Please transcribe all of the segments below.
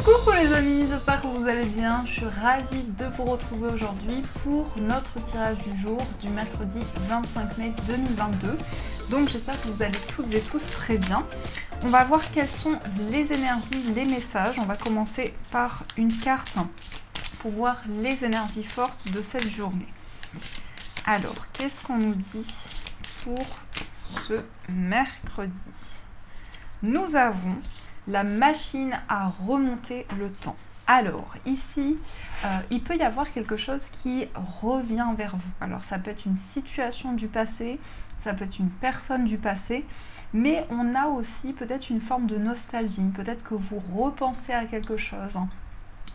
Coucou les amis, j'espère que vous allez bien. Je suis ravie de vous retrouver aujourd'hui pour notre tirage du jour du mercredi 25 mai 2022. Donc j'espère que vous allez toutes et tous très bien. On va voir quelles sont les énergies, les messages. On va commencer par une carte pour voir les énergies fortes de cette journée. Alors, qu'est-ce qu'on nous dit pour ce mercredi? Nous avons la machine à remonter le temps. Alors, ici, il peut y avoir quelque chose qui revient vers vous. Alors, ça peut être une situation du passé, ça peut être une personne du passé, mais on a aussi peut-être une forme de nostalgie. Peut-être que vous repensez à quelque chose,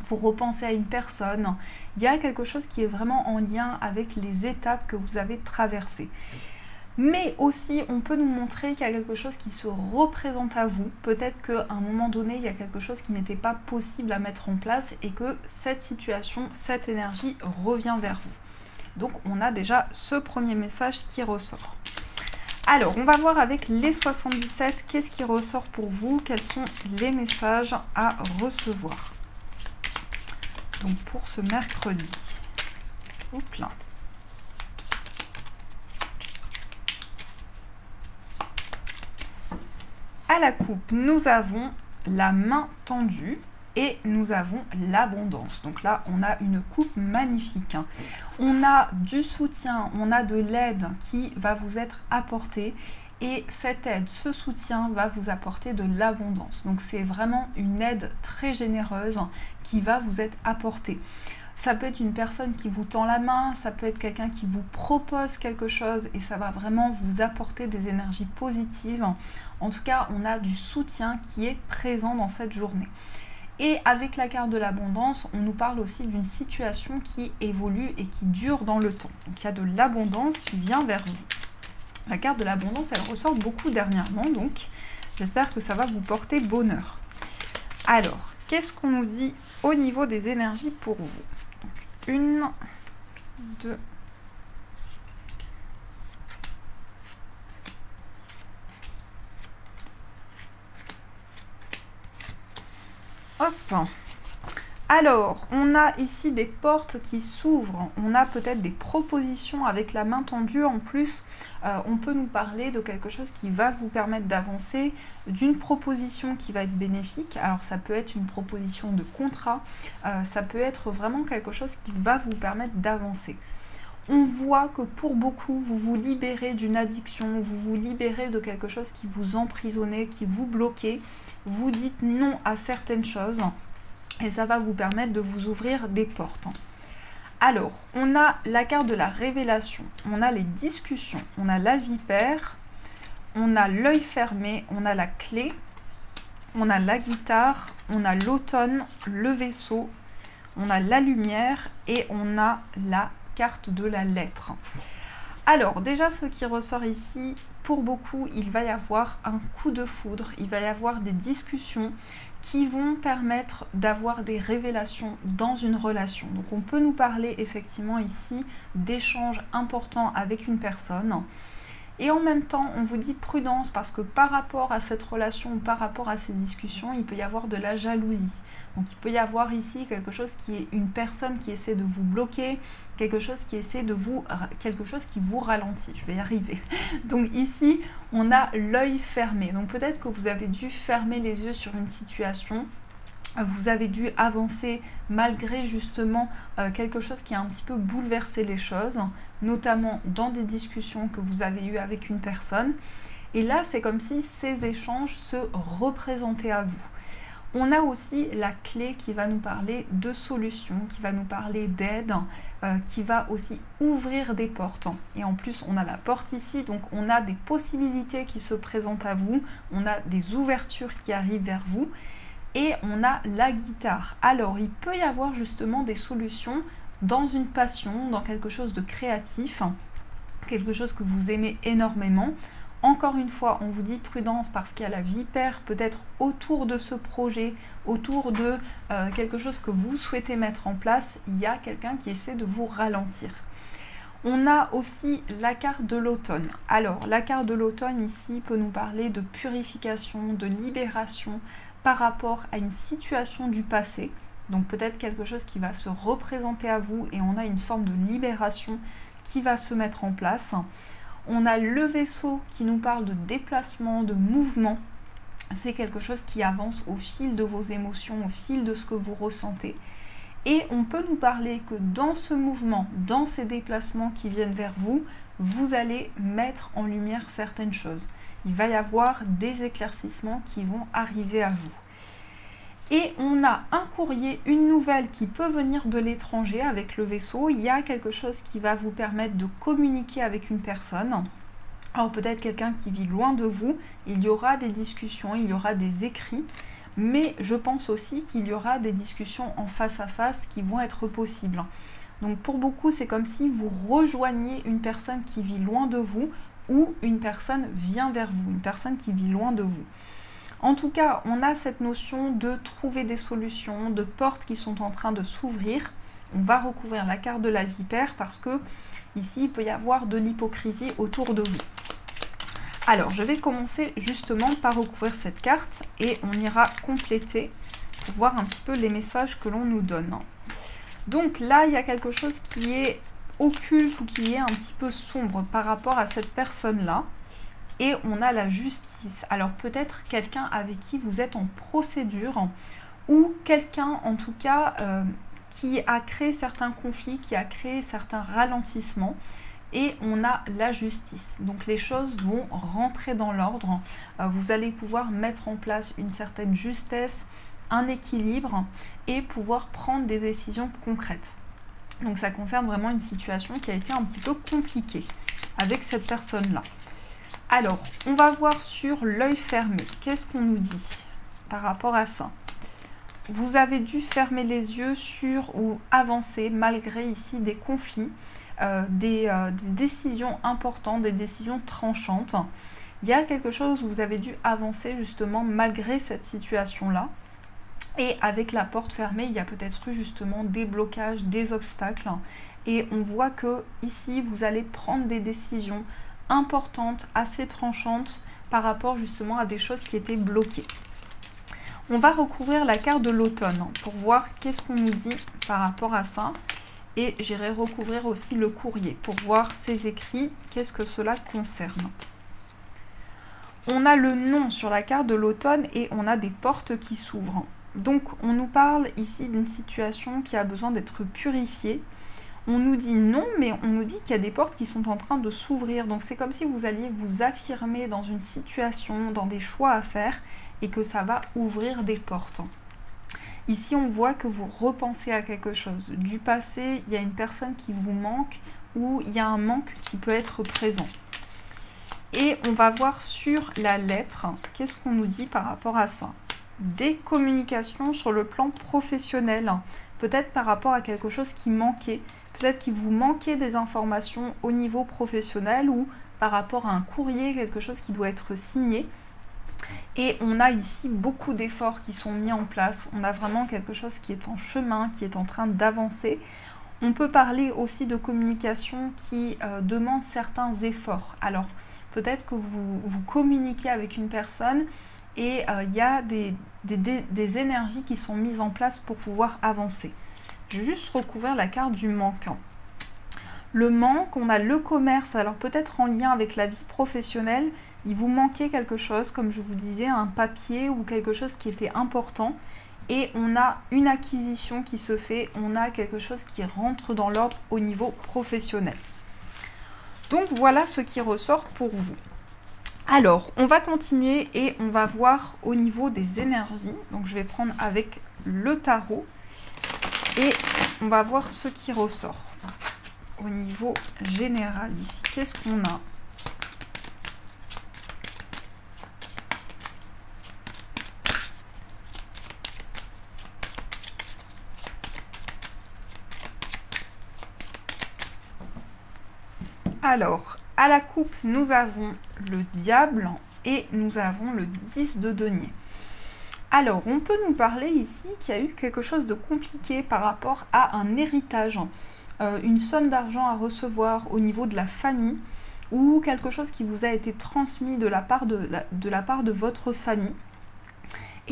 vous repensez à une personne. Il y a quelque chose qui est vraiment en lien avec les étapes que vous avez traversées. Mais aussi, on peut nous montrer qu'il y a quelque chose qui se représente à vous. Peut-être qu'à un moment donné, il y a quelque chose qui n'était pas possible à mettre en place et que cette situation, cette énergie revient vers vous. Donc, on a déjà ce premier message qui ressort. Alors, on va voir avec les 77, qu'est-ce qui ressort pour vous? Quels sont les messages à recevoir? Donc, pour ce mercredi. Oups là. À la coupe, nous avons la main tendue et nous avons l'abondance. Donc là, on a une coupe magnifique. On a du soutien, on a de l'aide qui va vous être apportée et cette aide, ce soutien va vous apporter de l'abondance. Donc c'est vraiment une aide très généreuse qui va vous être apportée. Ça peut être une personne qui vous tend la main, ça peut être quelqu'un qui vous propose quelque chose et ça va vraiment vous apporter des énergies positives. En tout cas, on a du soutien qui est présent dans cette journée. Et avec la carte de l'abondance, on nous parle aussi d'une situation qui évolue et qui dure dans le temps. Donc il y a de l'abondance qui vient vers vous. La carte de l'abondance, elle ressort beaucoup dernièrement, donc j'espère que ça va vous porter bonheur. Alors, qu'est-ce qu'on nous dit au niveau des énergies pour vous? Une, deux, hop. Alors, on a ici des portes qui s'ouvrent, on a peut-être des propositions avec la main tendue. En plus, on peut nous parler de quelque chose qui va vous permettre d'avancer, d'une proposition qui va être bénéfique. Alors, ça peut être une proposition de contrat, ça peut être vraiment quelque chose qui va vous permettre d'avancer. On voit que pour beaucoup, vous vous libérez d'une addiction, vous vous libérez de quelque chose qui vous emprisonnait, qui vous bloquait. Vous dites non à certaines choses. Et ça va vous permettre de vous ouvrir des portes. Alors, on a la carte de la révélation, on a les discussions, on a la vipère, on a l'œil fermé, on a la clé, on a la guitare, on a l'automne, le vaisseau, on a la lumière et on a la carte de la lettre. Alors, déjà ce qui ressort ici, pour beaucoup, il va y avoir un coup de foudre, il va y avoir des discussions qui vont permettre d'avoir des révélations dans une relation. Donc on peut nous parler effectivement ici d'échanges importants avec une personne. Et en même temps, on vous dit prudence parce que par rapport à cette relation ou par rapport à ces discussions, il peut y avoir de la jalousie. Donc il peut y avoir ici quelque chose qui est une personne qui essaie de vous bloquer, quelque chose qui essaie de vous, quelque chose qui vous ralentit. Je vais y arriver. Donc ici, on a l'œil fermé. Donc peut-être que vous avez dû fermer les yeux sur une situation. Vous avez dû avancer malgré justement quelque chose qui a un petit peu bouleversé les choses, notamment dans des discussions que vous avez eues avec une personne. Et là, c'est comme si ces échanges se représentaient à vous. On a aussi la clé qui va nous parler de solutions, qui va nous parler d'aide, qui va aussi ouvrir des portes. Et en plus, on a la porte ici, donc on a des possibilités qui se présentent à vous, on a des ouvertures qui arrivent vers vous. Et on a la guitare. Alors, il peut y avoir justement des solutions dans une passion, dans quelque chose de créatif, quelque chose que vous aimez énormément. Encore une fois, on vous dit prudence parce qu'il y a la vipère peut-être autour de ce projet, autour de quelque chose que vous souhaitez mettre en place. Il y a quelqu'un qui essaie de vous ralentir. On a aussi la carte de l'automne. Alors, la carte de l'automne ici peut nous parler de purification, de libération, par rapport à une situation du passé. Donc peut-être quelque chose qui va se représenter à vous et on a une forme de libération qui va se mettre en place. On a le vaisseau qui nous parle de déplacement, de mouvement. C'est quelque chose qui avance au fil de vos émotions, au fil de ce que vous ressentez. Et on peut nous parler que dans ce mouvement, dans ces déplacements qui viennent vers vous, vous allez mettre en lumière certaines choses. Il va y avoir des éclaircissements qui vont arriver à vous. Et on a un courrier, une nouvelle qui peut venir de l'étranger avec le vaisseau. Il y a quelque chose qui va vous permettre de communiquer avec une personne. Alors peut-être quelqu'un qui vit loin de vous. Il y aura des discussions, il y aura des écrits. Mais je pense aussi qu'il y aura des discussions en face à face qui vont être possibles. Donc pour beaucoup, c'est comme si vous rejoignez une personne qui vit loin de vous ou une personne vient vers vous, une personne qui vit loin de vous. En tout cas, on a cette notion de trouver des solutions, de portes qui sont en train de s'ouvrir. On va recouvrir la carte de la vipère parce que ici, il peut y avoir de l'hypocrisie autour de vous. Alors, je vais commencer justement par recouvrir cette carte et on ira compléter pour voir un petit peu les messages que l'on nous donne. Donc là, il y a quelque chose qui est occulte ou qui est un petit peu sombre par rapport à cette personne-là. Et on a la justice. Alors peut-être quelqu'un avec qui vous êtes en procédure ou quelqu'un en tout cas qui a créé certains conflits, qui a créé certains ralentissements. Et on a la justice. Donc les choses vont rentrer dans l'ordre. Vous allez pouvoir mettre en place une certaine justesse, un équilibre et pouvoir prendre des décisions concrètes. Donc ça concerne vraiment une situation qui a été un petit peu compliquée avec cette personne-là. Alors, on va voir sur l'œil fermé. Qu'est-ce qu'on nous dit par rapport à ça? Vous avez dû fermer les yeux sur ou avancer malgré ici des conflits, des décisions importantes, des décisions tranchantes. Il y a quelque chose où vous avez dû avancer justement malgré cette situation-là. Et avec la porte fermée, il y a peut-être eu justement des blocages, des obstacles. Et on voit que ici, vous allez prendre des décisions importante, assez tranchante par rapport justement à des choses qui étaient bloquées. On va recouvrir la carte de l'automne pour voir qu'est-ce qu'on nous dit par rapport à ça. Et j'irai recouvrir aussi le courrier pour voir ces écrits, qu'est-ce que cela concerne. On a le nom sur la carte de l'automne et on a des portes qui s'ouvrent. Donc on nous parle ici d'une situation qui a besoin d'être purifiée. On nous dit non, mais on nous dit qu'il y a des portes qui sont en train de s'ouvrir. Donc c'est comme si vous alliez vous affirmer dans une situation, dans des choix à faire, et que ça va ouvrir des portes. Ici, on voit que vous repensez à quelque chose. Du passé, il y a une personne qui vous manque, ou il y a un manque qui peut être présent. Et on va voir sur la lettre, qu'est-ce qu'on nous dit par rapport à ça? Des communications sur le plan professionnel, peut-être par rapport à quelque chose qui manquait. Peut-être qu'il vous manquait des informations au niveau professionnel ou par rapport à un courrier, quelque chose qui doit être signé. Et on a ici beaucoup d'efforts qui sont mis en place. On a vraiment quelque chose qui est en chemin, qui est en train d'avancer. On peut parler aussi de communication qui demande certains efforts. Alors, peut-être que vous communiquez avec une personne et il y a des énergies qui sont mises en place pour pouvoir avancer. Je vais juste recouvrir la carte du manque. Le manque, on a le commerce, alors peut-être en lien avec la vie professionnelle, il vous manquait quelque chose, comme je vous disais, un papier ou quelque chose qui était important. Et on a une acquisition qui se fait, on a quelque chose qui rentre dans l'ordre au niveau professionnel. Donc voilà ce qui ressort pour vous. Alors, on va continuer et on va voir au niveau des énergies. Donc je vais prendre avec le tarot et on va voir ce qui ressort au niveau général ici. Qu'est-ce qu'on a ? Alors, à la coupe, nous avons le diable et nous avons le 10 de denier. Alors, on peut nous parler ici qu'il y a eu quelque chose de compliqué par rapport à un héritage, une somme d'argent à recevoir au niveau de la famille ou quelque chose qui vous a été transmis de la part de votre famille.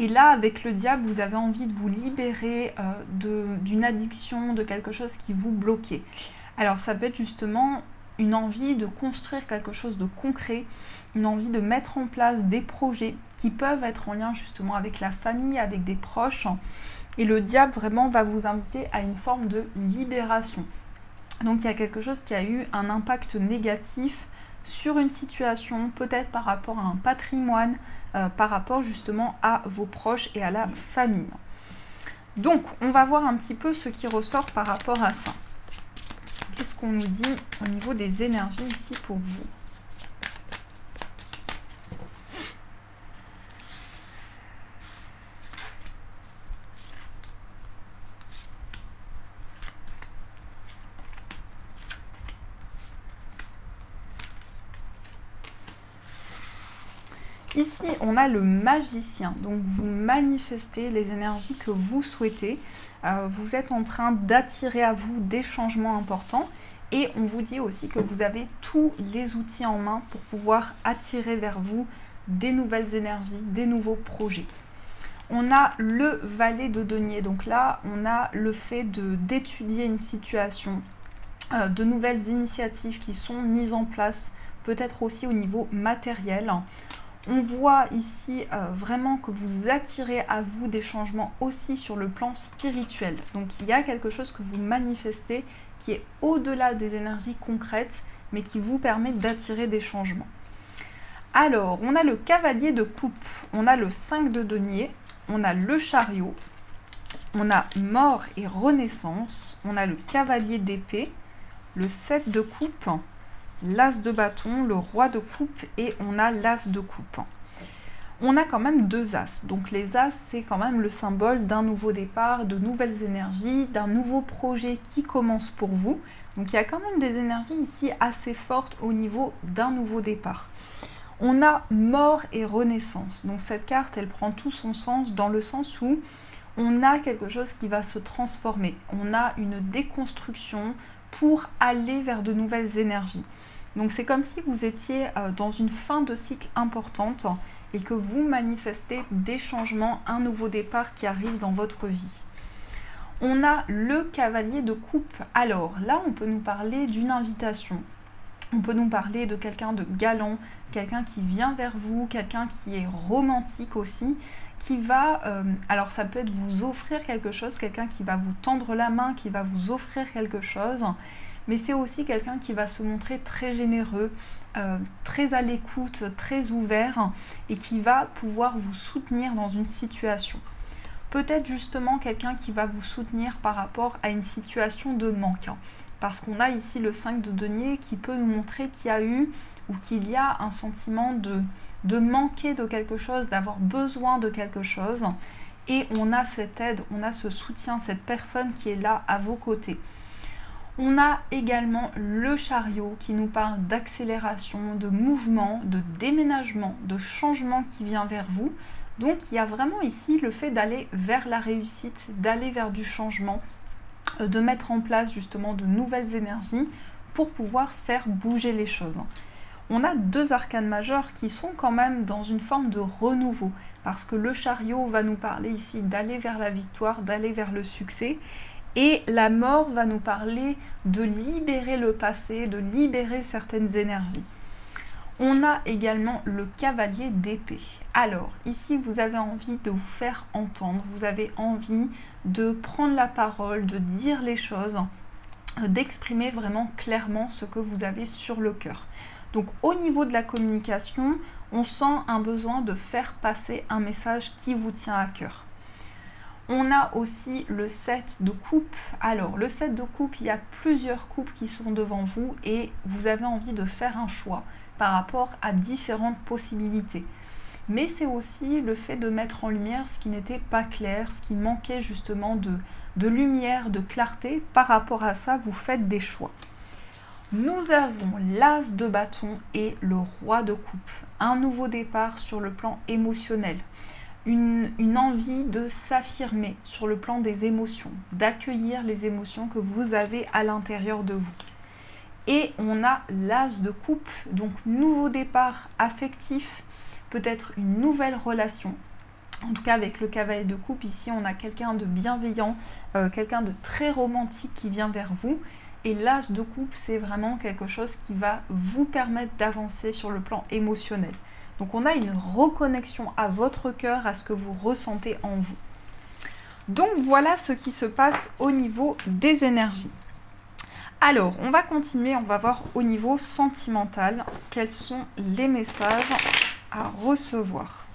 Et là, avec le diable, vous avez envie de vous libérer d'une addiction, de quelque chose qui vous bloquait. Alors ça peut être justement une envie de construire quelque chose de concret, une envie de mettre en place des projets qui peuvent être en lien justement avec la famille, avec des proches. Et le diable vraiment va vous inviter à une forme de libération. Donc il y a quelque chose qui a eu un impact négatif sur une situation, peut-être par rapport à un patrimoine, par rapport justement à vos proches et à la famille. Donc on va voir un petit peu ce qui ressort par rapport à ça. Qu'est-ce qu'on nous dit au niveau des énergies ici pour vous ? Ici, on a le magicien, donc vous manifestez les énergies que vous souhaitez. Vous êtes en train d'attirer à vous des changements importants et on vous dit aussi que vous avez tous les outils en main pour pouvoir attirer vers vous des nouvelles énergies, des nouveaux projets. On a le valet de denier, donc là, on a le fait d'étudier une situation, de nouvelles initiatives qui sont mises en place, peut-être aussi au niveau matériel. On voit ici vraiment que vous attirez à vous des changements aussi sur le plan spirituel. Donc il y a quelque chose que vous manifestez qui est au-delà des énergies concrètes, mais qui vous permet d'attirer des changements. Alors, on a le cavalier de coupe, on a le 5 de denier, on a le chariot, on a mort et renaissance, on a le cavalier d'épée, le 7 de coupe, l'as de bâton, le roi de coupe et on a l'as de coupe. On a quand même deux as. Donc les as, c'est quand même le symbole d'un nouveau départ, de nouvelles énergies, d'un nouveau projet qui commence pour vous. Donc il y a quand même des énergies ici assez fortes au niveau d'un nouveau départ. On a mort et renaissance. Donc cette carte, elle prend tout son sens dans le sens où on a quelque chose qui va se transformer. On a une déconstruction pour aller vers de nouvelles énergies. Donc c'est comme si vous étiez dans une fin de cycle importante et que vous manifestez des changements, un nouveau départ qui arrive dans votre vie. On a le cavalier de coupe. Alors là, on peut nous parler d'une invitation. On peut nous parler de quelqu'un de galant, quelqu'un qui vient vers vous, quelqu'un qui est romantique aussi, qui va, alors ça peut être vous offrir quelque chose, quelqu'un qui va vous tendre la main, qui va vous offrir quelque chose, mais c'est aussi quelqu'un qui va se montrer très généreux, très à l'écoute, très ouvert et qui va pouvoir vous soutenir dans une situation. Peut-être justement quelqu'un qui va vous soutenir par rapport à une situation de manque. Parce qu'on a ici le 5 de denier qui peut nous montrer qu'il y a eu ou qu'il y a un sentiment de manquer de quelque chose, d'avoir besoin de quelque chose. Et on a cette aide, on a ce soutien, cette personne qui est là à vos côtés. On a également le chariot qui nous parle d'accélération, de mouvement, de déménagement, de changement qui vient vers vous. Donc il y a vraiment ici le fait d'aller vers la réussite, d'aller vers du changement, de mettre en place justement de nouvelles énergies pour pouvoir faire bouger les choses. On a deux arcanes majeures qui sont quand même dans une forme de renouveau, parce que le chariot va nous parler ici d'aller vers la victoire, d'aller vers le succès, et la mort va nous parler de libérer le passé, de libérer certaines énergies. On a également le cavalier d'épée. Alors, ici, vous avez envie de vous faire entendre, vous avez envie de prendre la parole, de dire les choses, d'exprimer vraiment clairement ce que vous avez sur le cœur. Donc, au niveau de la communication, on sent un besoin de faire passer un message qui vous tient à cœur. On a aussi le 7 de coupe. Alors, le 7 de coupe, il y a plusieurs coupes qui sont devant vous et vous avez envie de faire un choix par rapport à différentes possibilités. Mais c'est aussi le fait de mettre en lumière ce qui n'était pas clair, ce qui manquait justement de lumière, de clarté. Par rapport à ça, vous faites des choix. Nous avons l'as de bâton et le roi de coupe. Un nouveau départ sur le plan émotionnel. Une envie de s'affirmer sur le plan des émotions, d'accueillir les émotions que vous avez à l'intérieur de vous. Et on a l'as de coupe, donc nouveau départ affectif, peut-être une nouvelle relation, En tout cas, avec le cavalier de coupe, ici, on a quelqu'un de bienveillant, quelqu'un de très romantique qui vient vers vous. Et l'as de coupe, c'est vraiment quelque chose qui va vous permettre d'avancer sur le plan émotionnel. Donc, on a une reconnexion à votre cœur, à ce que vous ressentez en vous. Donc, voilà ce qui se passe au niveau des énergies. Alors, on va continuer, on va voir au niveau sentimental, quels sont les messages à recevoir.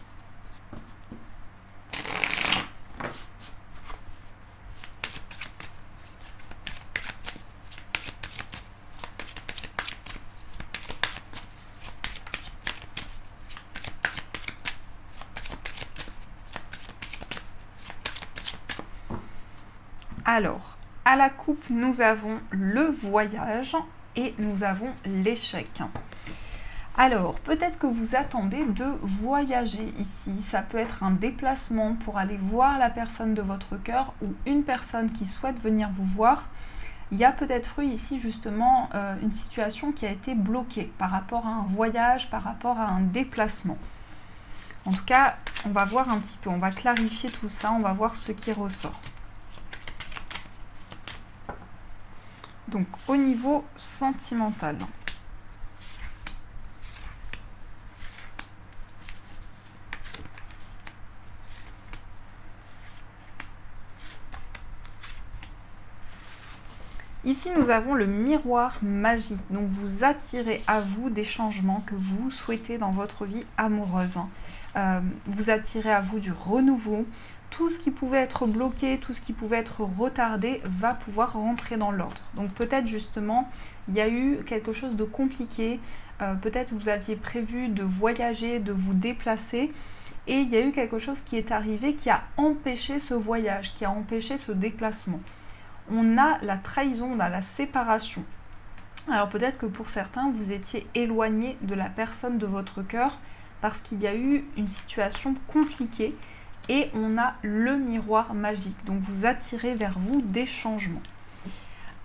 Alors, à la coupe, nous avons le voyage et nous avons l'échec. Alors, peut-être que vous attendez de voyager ici. Ça peut être un déplacement pour aller voir la personne de votre cœur ou une personne qui souhaite venir vous voir. Il y a peut-être eu ici justement une situation qui a été bloquée par rapport à un voyage, par rapport à un déplacement. En tout cas, on va voir un petit peu, on va clarifier tout ça, on va voir ce qui ressort. Donc, au niveau sentimental. Ici, nous avons le miroir magique. Donc, vous attirez à vous des changements que vous souhaitez dans votre vie amoureuse. Vous attirez à vous du renouveau. Tout ce qui pouvait être bloqué, tout ce qui pouvait être retardé va pouvoir rentrer dans l'ordre. Donc peut-être justement, il y a eu quelque chose de compliqué, peut-être vous aviez prévu de voyager, de vous déplacer, et il y a eu quelque chose qui est arrivé qui a empêché ce voyage, qui a empêché ce déplacement. On a la trahison, on a la séparation. Alors peut-être que pour certains, vous étiez éloigné de la personne de votre cœur parce qu'il y a eu une situation compliquée. Et on a le miroir magique. Donc vous attirez vers vous des changements.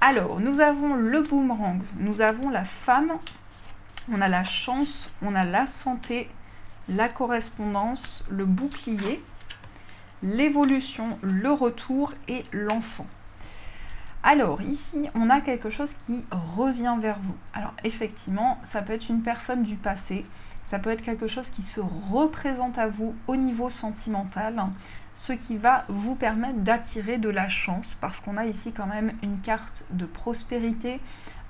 Alors, nous avons le boomerang. Nous avons la femme. On a la chance. On a la santé. La correspondance. Le bouclier. L'évolution. Le retour et l'enfant. Alors, ici, on a quelque chose qui revient vers vous. Alors, effectivement, ça peut être une personne du passé. Ça peut être quelque chose qui se représente à vous au niveau sentimental, ce qui va vous permettre d'attirer de la chance, parce qu'on a ici quand même une carte de prospérité.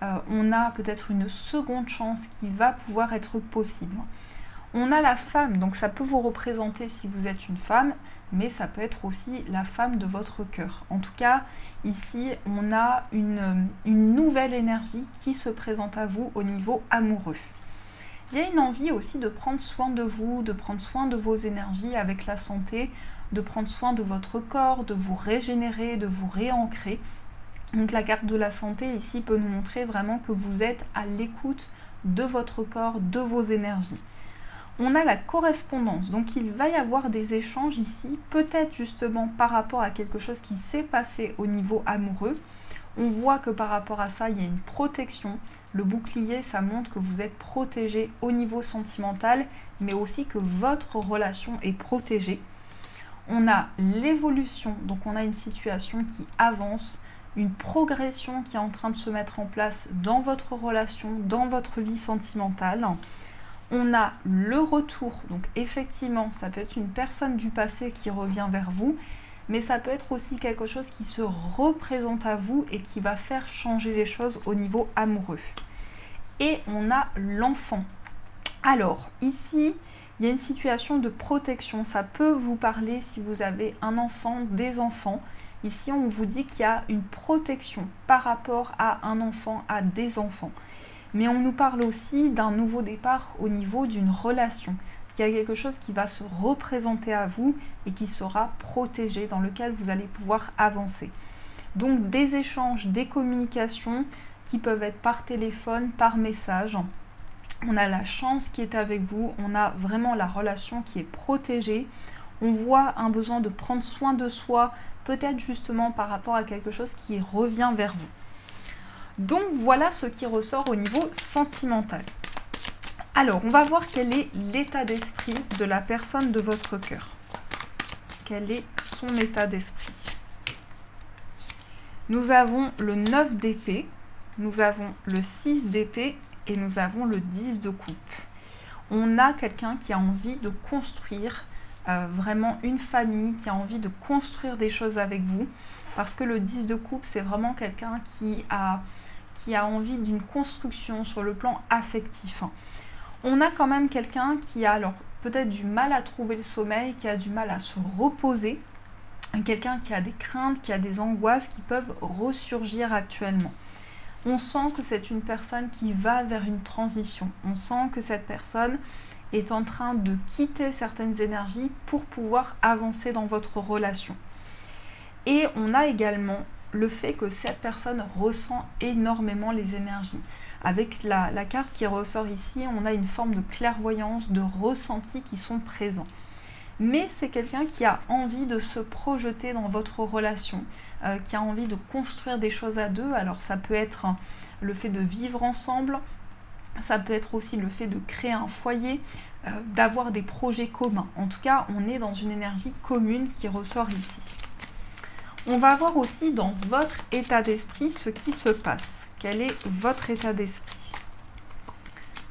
On a peut-être une seconde chance qui va pouvoir être possible. On a la femme, donc ça peut vous représenter si vous êtes une femme, mais ça peut être aussi la femme de votre cœur. En tout cas, ici, on a une nouvelle énergie qui se présente à vous au niveau amoureux. Il y a une envie aussi de prendre soin de vous, de prendre soin de vos énergies avec la santé, de prendre soin de votre corps, de vous régénérer, de vous réancrer. Donc la carte de la santé ici peut nous montrer vraiment que vous êtes à l'écoute de votre corps, de vos énergies. On a la correspondance, donc il va y avoir des échanges ici, peut-être justement par rapport à quelque chose qui s'est passé au niveau amoureux. On voit que par rapport à ça, il y a une protection. Le bouclier, ça montre que vous êtes protégé au niveau sentimental, mais aussi que votre relation est protégée. On a l'évolution, donc on a une situation qui avance, une progression qui est en train de se mettre en place dans votre relation, dans votre vie sentimentale. On a le retour, donc effectivement, ça peut être une personne du passé qui revient vers vous, mais ça peut être aussi quelque chose qui se représente à vous et qui va faire changer les choses au niveau amoureux. Et on a l'enfant. Alors, ici, il y a une situation de protection. Ça peut vous parler si vous avez un enfant, des enfants. Ici, on vous dit qu'il y a une protection par rapport à un enfant, à des enfants. Mais on nous parle aussi d'un nouveau départ au niveau d'une relation. Il y a quelque chose qui va se représenter à vous et qui sera protégé, dans lequel vous allez pouvoir avancer. Donc des échanges, des communications qui peuvent être par téléphone, par message. On a la chance qui est avec vous, on a vraiment la relation qui est protégée. On voit un besoin de prendre soin de soi, peut-être justement par rapport à quelque chose qui revient vers vous. Donc voilà ce qui ressort au niveau sentimental. Alors, on va voir quel est l'état d'esprit de la personne de votre cœur. quel est son état d'esprit. Nous avons le 9 d'épée, nous avons le 6 d'épée et nous avons le 10 de coupe. On a quelqu'un qui a envie de construire vraiment une famille, qui a envie de construire des choses avec vous, parce que le 10 de coupe, c'est vraiment quelqu'un qui a envie d'une construction sur le plan affectif. On a quand même quelqu'un qui a alors peut-être du mal à trouver le sommeil, qui a du mal à se reposer, quelqu'un qui a des craintes, qui a des angoisses qui peuvent ressurgir actuellement. On sent que c'est une personne qui va vers une transition. On sent que cette personne est en train de quitter certaines énergies pour pouvoir avancer dans votre relation. Et on a également le fait que cette personne ressent énormément les énergies. Avec la carte qui ressort ici, on a une forme de clairvoyance, de ressenti qui sont présents. Mais c'est quelqu'un qui a envie de se projeter dans votre relation, qui a envie de construire des choses à deux. Alors ça peut être le fait de vivre ensemble, ça peut être aussi le fait de créer un foyer, d'avoir des projets communs. En tout cas, on est dans une énergie commune qui ressort ici. On va voir aussi dans votre état d'esprit ce qui se passe. Quel est votre état d'esprit?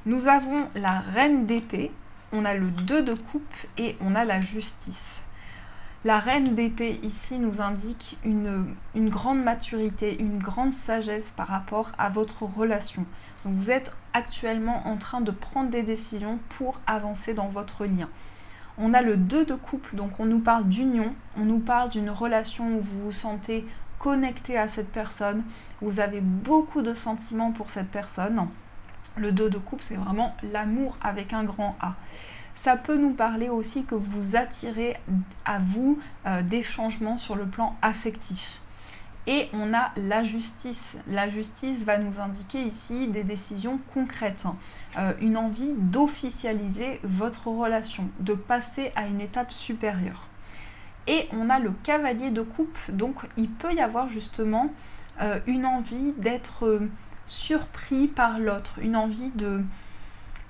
Nous avons la reine d'épée, on a le 2 de coupe et on a la justice. La reine d'épée ici nous indique une grande maturité, une grande sagesse par rapport à votre relation. Donc vous êtes actuellement en train de prendre des décisions pour avancer dans votre lien. On a le 2 de coupe, donc on nous parle d'union, on nous parle d'une relation où vous vous sentez connecté à cette personne, vous avez beaucoup de sentiments pour cette personne. Le 2 de coupe, c'est vraiment l'amour avec un grand A. Ça peut nous parler aussi que vous attirez à vous des changements sur le plan affectif. Et on a la justice. La justice va nous indiquer ici des décisions concrètes, une envie d'officialiser votre relation, de passer à une étape supérieure. Et on a le cavalier de coupe, donc il peut y avoir justement une envie d'être surpris par l'autre, une envie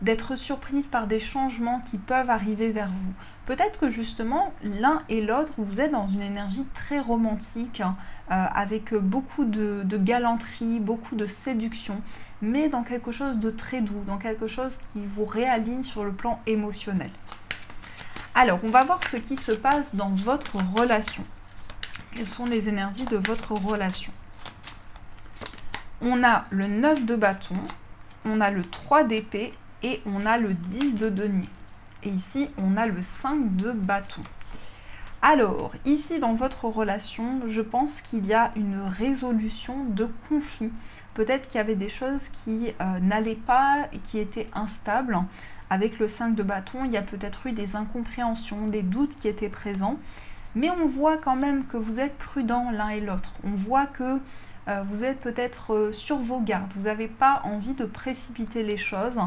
d'être surprise par des changements qui peuvent arriver vers vous. Peut-être que justement, l'un et l'autre, vous êtes dans une énergie très romantique, avec beaucoup de galanterie, beaucoup de séduction, mais dans quelque chose de très doux, dans quelque chose qui vous réaligne sur le plan émotionnel. Alors, on va voir ce qui se passe dans votre relation. Quelles sont les énergies de votre relation? On a le 9 de bâton, on a le 3 d'épée et on a le 10 de denier. Et ici, on a le 5 de bâton. Alors, ici, dans votre relation, je pense qu'il y a une résolution de conflit. Peut-être qu'il y avait des choses qui n'allaient pas et qui étaient instables. Avec le 5 de bâton, il y a peut-être eu des incompréhensions, des doutes qui étaient présents. Mais on voit quand même que vous êtes prudents l'un et l'autre. On voit que vous êtes peut-être sur vos gardes. Vous n'avez pas envie de précipiter les choses.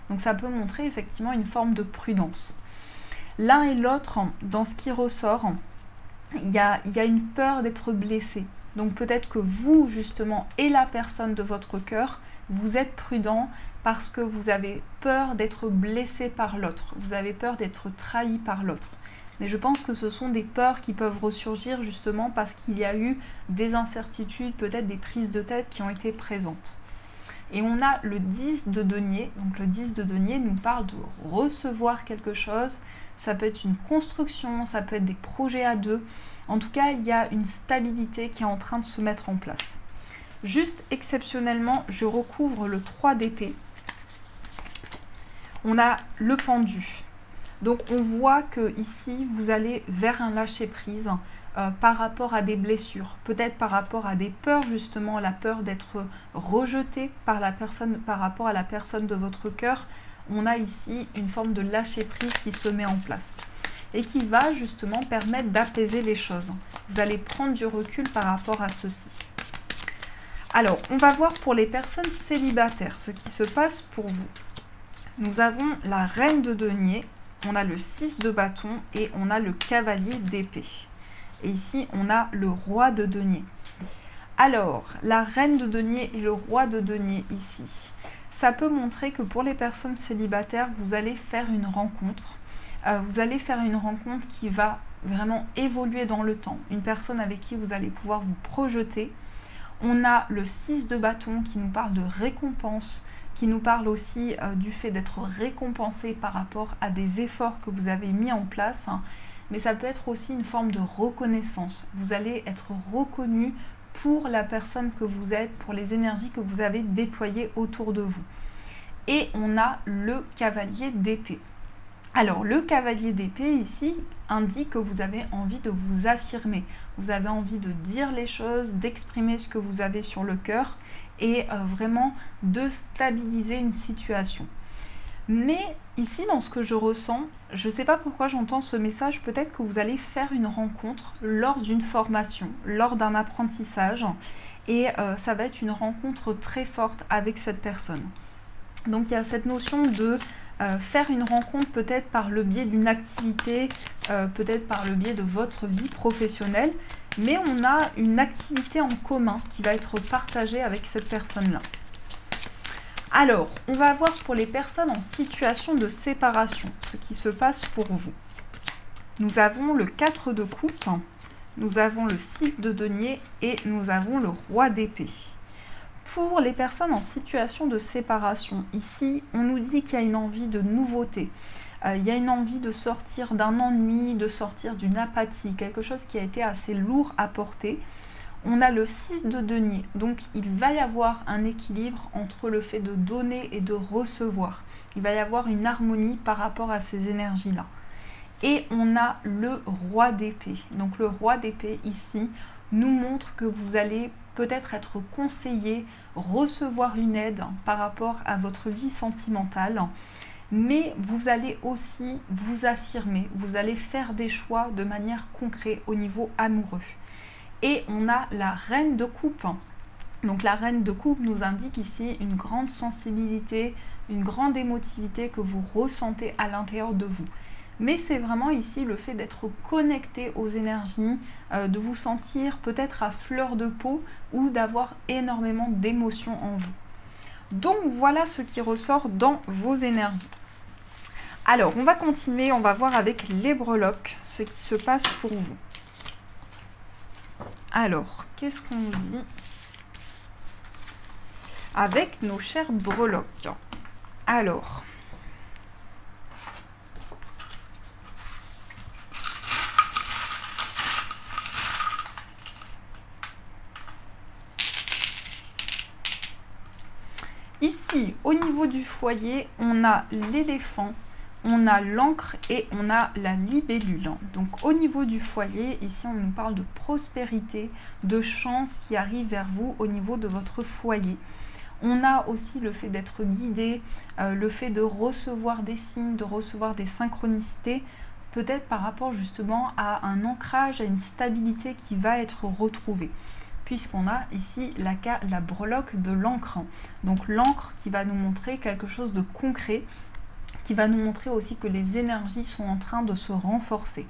Donc ça peut montrer effectivement une forme de prudence. L'un et l'autre, dans ce qui ressort, il y a une peur d'être blessé. Donc peut-être que vous, justement, et la personne de votre cœur, vous êtes prudent parce que vous avez peur d'être blessé par l'autre. Vous avez peur d'être trahi par l'autre. Mais je pense que ce sont des peurs qui peuvent ressurgir justement parce qu'il y a eu des incertitudes, peut-être des prises de tête qui ont été présentes. Et on a le 10 de denier. Donc le 10 de denier nous parle de recevoir quelque chose. Ça peut être une construction, ça peut être des projets à deux. En tout cas, il y a une stabilité qui est en train de se mettre en place. Juste exceptionnellement, je recouvre le 3 d'épée. On a le pendu. Donc on voit que ici, vous allez vers un lâcher-prise par rapport à des blessures. Peut-être par rapport à des peurs, justement, la peur d'être rejeté par la personne, par rapport à la personne de votre cœur. On a ici une forme de lâcher-prise qui se met en place et qui va justement permettre d'apaiser les choses. Vous allez prendre du recul par rapport à ceci. Alors, on va voir pour les personnes célibataires ce qui se passe pour vous. Nous avons la reine de denier, on a le 6 de bâton et on a le cavalier d'épée. Et ici, on a le roi de denier. Alors, la reine de denier et le roi de denier ici, ça peut montrer que pour les personnes célibataires, vous allez faire une rencontre. Vous allez faire une rencontre qui va vraiment évoluer dans le temps. Une personne avec qui vous allez pouvoir vous projeter. On a le 6 de bâton qui nous parle de récompense, qui nous parle aussi du fait d'être récompensé par rapport à des efforts que vous avez mis en place. Mais ça peut être aussi une forme de reconnaissance. Vous allez être reconnu pour la personne que vous êtes, pour les énergies que vous avez déployées autour de vous. Et on a le cavalier d'épée. Alors, le cavalier d'épée ici indique que vous avez envie de vous affirmer. Vous avez envie de dire les choses, d'exprimer ce que vous avez sur le cœur et vraiment de stabiliser une situation. Mais ici, dans ce que je ressens, je ne sais pas pourquoi j'entends ce message, peut-être que vous allez faire une rencontre lors d'une formation, lors d'un apprentissage, et ça va être une rencontre très forte avec cette personne. Donc il y a cette notion de faire une rencontre peut-être par le biais d'une activité, peut-être par le biais de votre vie professionnelle, mais on a une activité en commun qui va être partagée avec cette personne-là. Alors, on va voir pour les personnes en situation de séparation, ce qui se passe pour vous. Nous avons le 4 de coupe, nous avons le 6 de denier et nous avons le roi d'épée. Pour les personnes en situation de séparation, ici, on nous dit qu'il y a une envie de nouveauté. Il y a une envie de sortir d'un ennui, de sortir d'une apathie, quelque chose qui a été assez lourd à porter. On a le 6 de denier, donc il va y avoir un équilibre entre le fait de donner et de recevoir. Il va y avoir une harmonie par rapport à ces énergies-là. Et on a le roi d'épée. Donc le roi d'épée ici nous montre que vous allez peut-être être conseillé, recevoir une aide par rapport à votre vie sentimentale, mais vous allez aussi vous affirmer, vous allez faire des choix de manière concrète au niveau amoureux. Et on a la reine de coupe. Donc la reine de coupe nous indique ici une grande sensibilité, une grande émotivité que vous ressentez à l'intérieur de vous. Mais c'est vraiment ici le fait d'être connecté aux énergies, de vous sentir peut-être à fleur de peau ou d'avoir énormément d'émotions en vous. Donc voilà ce qui ressort dans vos énergies. Alors on va continuer, on va voir avec les breloques ce qui se passe pour vous. Alors, qu'est-ce qu'on nous dit avec nos chers breloques? Alors, ici, au niveau du foyer, on a l'éléphant, on a l'encre et on a la libellule. Donc au niveau du foyer, ici on nous parle de prospérité, de chance qui arrive vers vous au niveau de votre foyer. On a aussi le fait d'être guidé, le fait de recevoir des signes, de recevoir des synchronicités, peut-être par rapport justement à un ancrage, à une stabilité qui va être retrouvée. Puisqu'on a ici la breloque de l'encre. Donc l'encre qui va nous montrer quelque chose de concret, qui va nous montrer aussi que les énergies sont en train de se renforcer.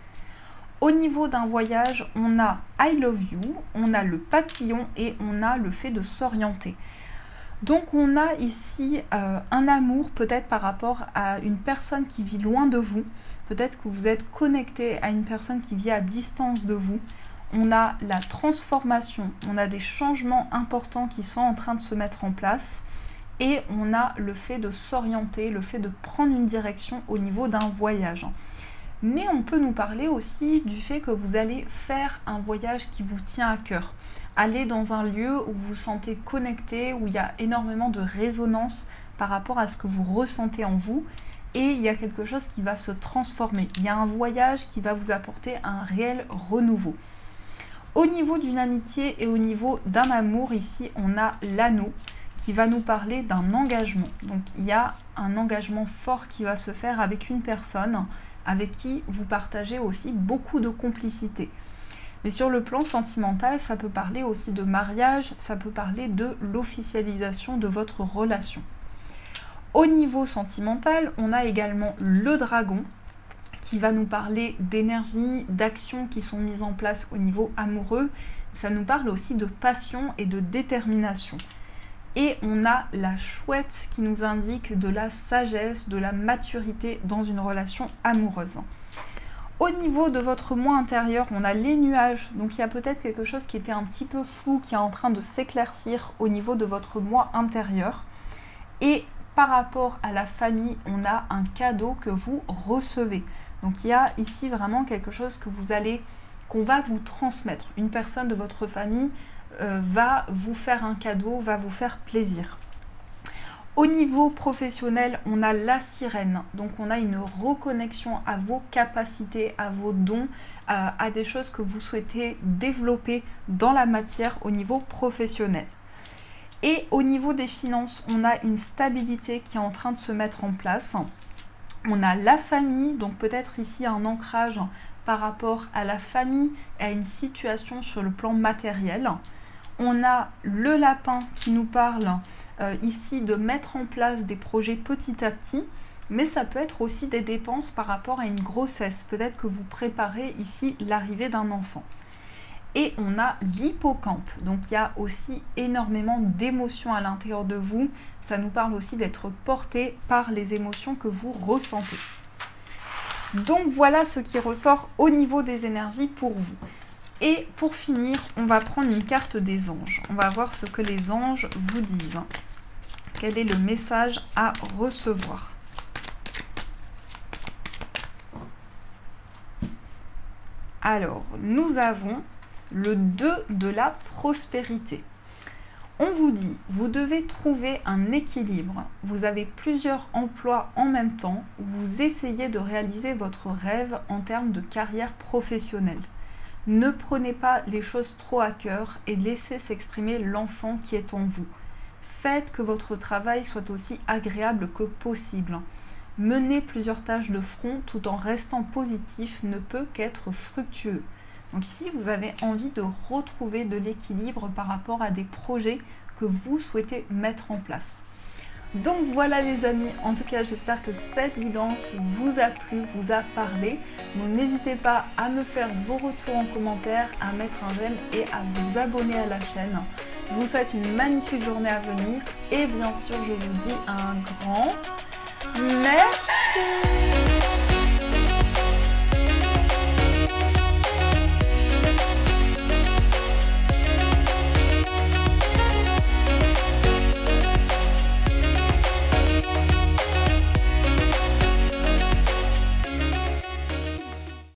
Au niveau d'un voyage, on a I love you, on a le papillon et on a le fait de s'orienter. Donc on a ici un amour peut-être par rapport à une personne qui vit loin de vous. Peut-être que vous êtes connecté à une personne qui vit à distance de vous. On a la transformation, on a des changements importants qui sont en train de se mettre en place. Et on a le fait de s'orienter, le fait de prendre une direction au niveau d'un voyage. Mais on peut nous parler aussi du fait que vous allez faire un voyage qui vous tient à cœur. Aller dans un lieu où vous vous sentez connecté, où il y a énormément de résonance par rapport à ce que vous ressentez en vous. Et il y a quelque chose qui va se transformer. Il y a un voyage qui va vous apporter un réel renouveau. Au niveau d'une amitié et au niveau d'un amour, ici on a l'anneau, qui va nous parler d'un engagement. Donc il y a un engagement fort qui va se faire avec une personne avec qui vous partagez aussi beaucoup de complicité. Mais sur le plan sentimental, ça peut parler aussi de mariage, ça peut parler de l'officialisation de votre relation. Au niveau sentimental, on a également le dragon qui va nous parler d'énergie, d'actions qui sont mises en place au niveau amoureux. Ça nous parle aussi de passion et de détermination. Et on a la chouette qui nous indique de la sagesse, de la maturité dans une relation amoureuse. Au niveau de votre moi intérieur, on a les nuages, donc il y a peut-être quelque chose qui était un petit peu flou, qui est en train de s'éclaircir au niveau de votre moi intérieur. Et par rapport à la famille, on a un cadeau que vous recevez. Donc il y a ici vraiment quelque chose qu'on va vous transmettre. Une personne de votre famille va vous faire un cadeau, va vous faire plaisir. Au niveau professionnel, on a la sirène, donc on a une reconnexion à vos capacités, à vos dons, à des choses que vous souhaitez développer dans la matière au niveau professionnel. Et au niveau des finances, on a une stabilité qui est en train de se mettre en place. On a la famille, donc peut-être ici un ancrage par rapport à la famille et à une situation sur le plan matériel. On a le lapin qui nous parle ici de mettre en place des projets petit à petit, mais ça peut être aussi des dépenses par rapport à une grossesse. Peut-être que vous préparez ici l'arrivée d'un enfant. Et on a l'hippocampe, donc il y a aussi énormément d'émotions à l'intérieur de vous. Ça nous parle aussi d'être porté par les émotions que vous ressentez. Donc voilà ce qui ressort au niveau des énergies pour vous. Et pour finir, on va prendre une carte des anges. On va voir ce que les anges vous disent. Quel est le message à recevoir? Alors, nous avons le 2 de la prospérité. On vous dit, vous devez trouver un équilibre. Vous avez plusieurs emplois en même temps. Vous essayez de réaliser votre rêve en termes de carrière professionnelle. Ne prenez pas les choses trop à cœur et laissez s'exprimer l'enfant qui est en vous. Faites que votre travail soit aussi agréable que possible. Mener plusieurs tâches de front tout en restant positif ne peut qu'être fructueux. Donc ici, vous avez envie de retrouver de l'équilibre par rapport à des projets que vous souhaitez mettre en place. Donc voilà les amis, en tout cas j'espère que cette guidance vous a plu, vous a parlé. Donc n'hésitez pas à me faire vos retours en commentaire, à mettre un j'aime et à vous abonner à la chaîne. Je vous souhaite une magnifique journée à venir et bien sûr je vous dis un grand merci.